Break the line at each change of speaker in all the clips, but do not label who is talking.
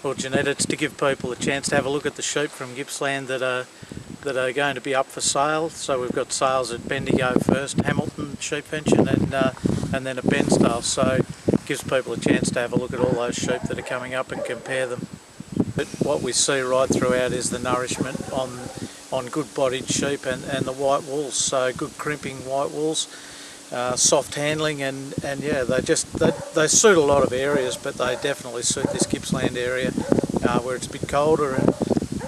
Well, Jeanette, it's to give people a chance to have a look at the sheep from Gippsland that are going to be up for sale. So we've got sales at Bendigo first, Hamilton, Sheepfenchon, and then at Bensdale. So it gives people a chance to have a look at all those sheep that are coming up and compare them. But what we see right throughout is the nourishment on good-bodied sheep and the white wools. So good crimping white wools, soft handling, and yeah, they suit a lot of areas, but they definitely suit this Gippsland area where it's a bit colder,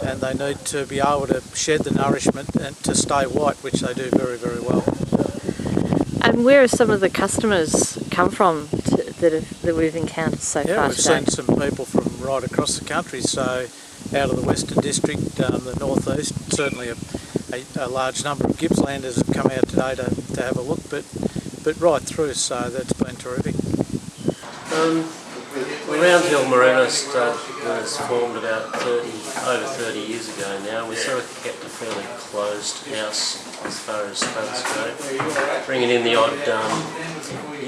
and they need to be able to shed the nourishment and to stay white, which they do very, very well.
And where have some of the customers come from that we've encountered so far
Yeah, we've
today?
seen some people from right across the country, so out of the Western District, the northeast, certainly a large number of Gippslanders have come out today to have a look, but right through, so that's been terrific.
The Round Hill Merino Stud was formed about over 30 years ago now. We sort of kept a fairly closed house as far as studs go, bringing in the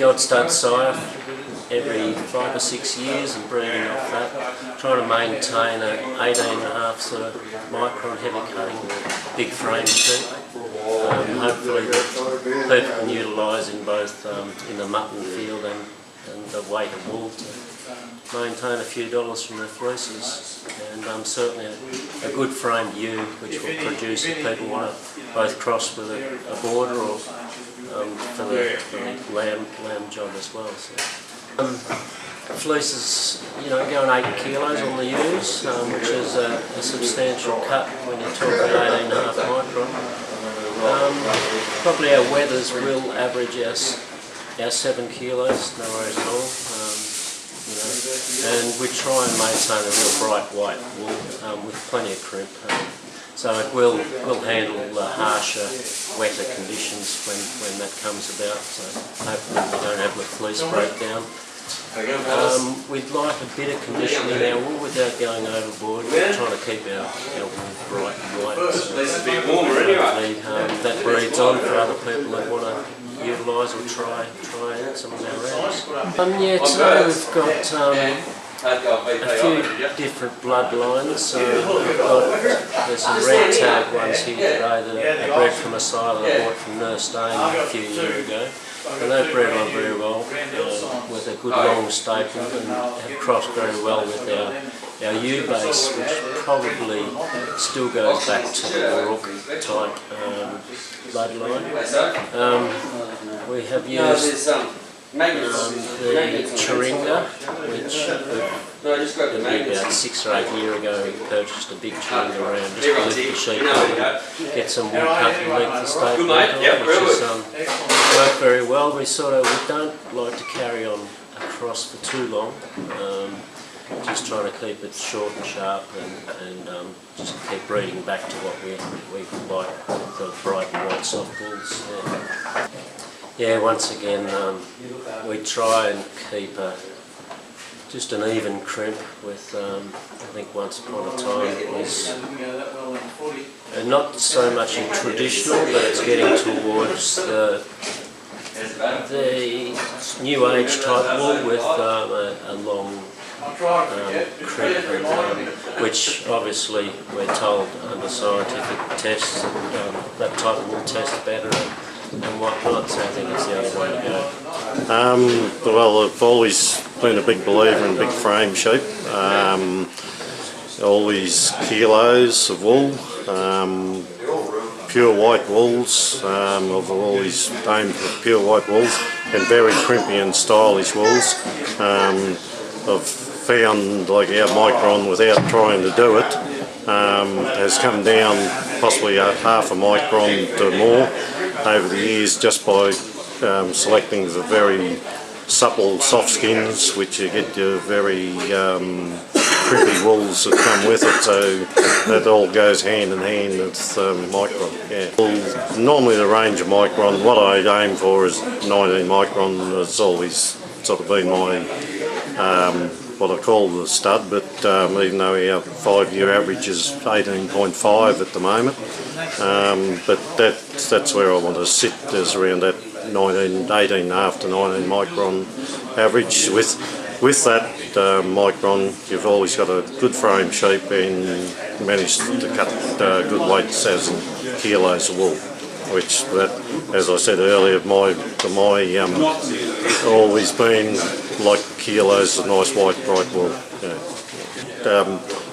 odd stud sire every 5 or 6 years and breeding off that, trying to maintain an 18.5 sort of micron heavy cutting big frame sheep. Hopefully that people can utilise in both in the mutton field and the weight of wool to maintain a few dollars from their fleeces, and certainly a good framed ewe which will produce if people want to both cross with a border or for the lamb job as well. So, fleeces, going 8 kilos on the ewes, which is a substantial cut when you talk about 18.5 micron. Probably our wethers will average our 7 kilos, no worries at all. And we try and maintain a real bright white wool with plenty of crimp. So it will handle the harsher, wetter conditions when that comes about. So hopefully we don't have the fleece breakdown. We'd like a bit of conditioning in our wool without going overboard. We're trying to keep our wool bright and white. So hopefully that breeds on for other people that want to utilise or try out some of our rams. Yeah, today we've got a few different bloodlines. So there's some red tag ones here today that are bred from a sire that I bought from Nurse Dane a few years ago. And they've bred on very well with a good long staple and have crossed very well with our ewe base, which probably still goes back to the Rook type bloodline. We have used the Chiringa, which about 6 or 8 years ago we purchased a big Chiringa ram just to lift the sheep up and get some wool cut and length of staple on, which has worked very well. We don't like to carry on across for too long, just trying to keep it short and sharp and just keep breeding back to what we like, the bright and white soft bulls. Yeah, once again, we try and keep just an even crimp with, I think once upon a time it was not so much in traditional, but it's getting towards the new age type wool with a long crimp, which obviously we're told under scientific tests that type of wool tests better and whatnot, so I think it's the other way to go.
Well, I've always been a big believer in big frame sheep. All these kilos of wool, pure white wools. I've always aimed for pure white wools and very crimpy and stylish wools. I've found like our micron, without trying to do it, has come down possibly half a micron to more over the years just by selecting the very supple soft skins, which you get your very crimpy wools that come with it, so that all goes hand in hand with micron. Yeah. Well, normally the range of micron, what I aim for is 19 micron. It's always sort of been my what I call the stud, but even though our 5-year average is 18.5 at the moment, but that's where I want to sit, is around that 18.5 to 19 micron average. With that micron, you've always got a good frame shape and managed to cut good weights as in kilos of wool. Which, that, as I said earlier, my always been like kilos of nice white bright wool.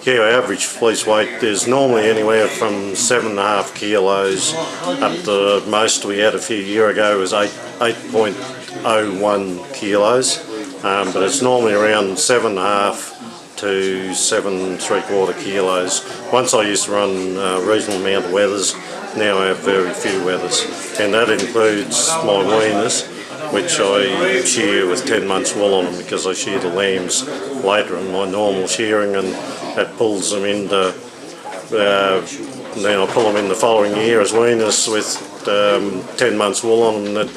Our average fleece weight is normally anywhere from 7.5 kilos up to most we had a few years ago was 8.01 kilos, but it's normally around 7.5 to 7.75 kilos. Once I used to run a reasonable amount of weathers, now I have very few weathers, and that includes my weaners, which I shear with 10 months wool on them because I shear the lambs later in my normal shearing, and that pulls them into, then I pull them in the following year as weaners with 10 months wool on them.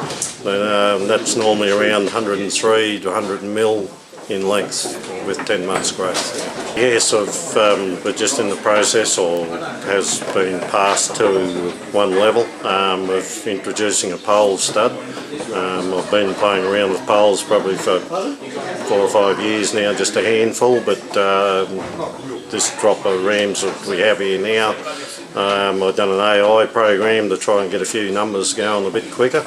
That's normally around 103 to 100 mil in length with 10 months growth. Yes, we're just in the process, or has been passed to one level, of introducing a pole stud. I've been playing around with poles probably for 4 or 5 years now, just a handful, but this crop of rams that we have here now, I've done an AI program to try and get a few numbers going a bit quicker,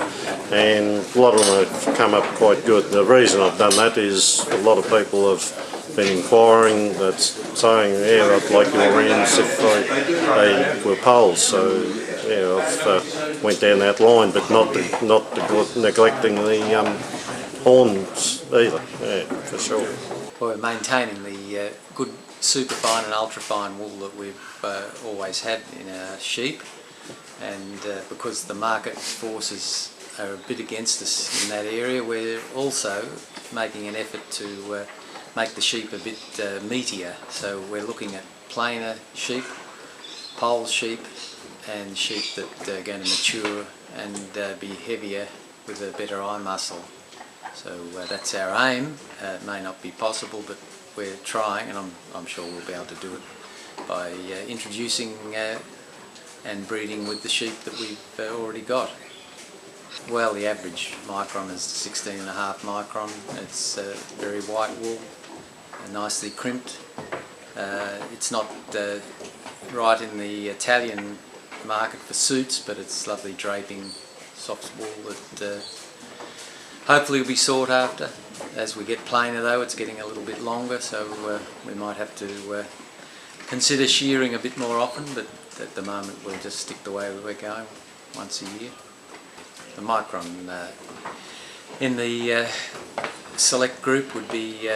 and a lot of them have come up quite good. The reason I've done that is a lot of people have been inquiring, that's saying, yeah, I'd like your rams if they were poles. So yeah, I've went down that line, but not neglecting the horns either. Yeah, for sure.
Well, we're maintaining the good superfine and ultrafine wool that we've always had in our sheep, and because the market forces are a bit against us in that area, we're also making an effort to make the sheep a bit meatier. So we're looking at plainer sheep, pole sheep, and sheep that are going to mature and be heavier with a better eye muscle. So that's our aim. It may not be possible, but we're trying, and I'm sure we'll be able to do it by introducing and breeding with the sheep that we've already got. Well, the average micron is 16.5 micron. It's very white wool, nicely crimped. It's not right in the Italian market for suits, but it's lovely draping soft wool that hopefully will be sought after. As we get plainer though, it's getting a little bit longer, so we might have to consider shearing a bit more often, but at the moment we'll just stick the way we're going, once a year. The micron in the select group would be,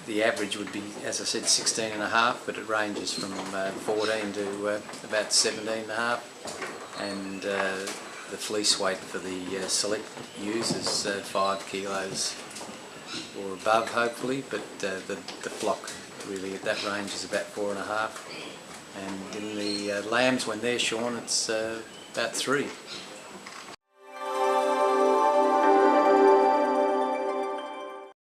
the average would be, as I said, 16.5, but it ranges from 14 to about 17.5, and the fleece weight for the select ewes is 5 kilos or above, hopefully, but the flock really at that range is about 4.5, and in the lambs when they're shorn it's about 3.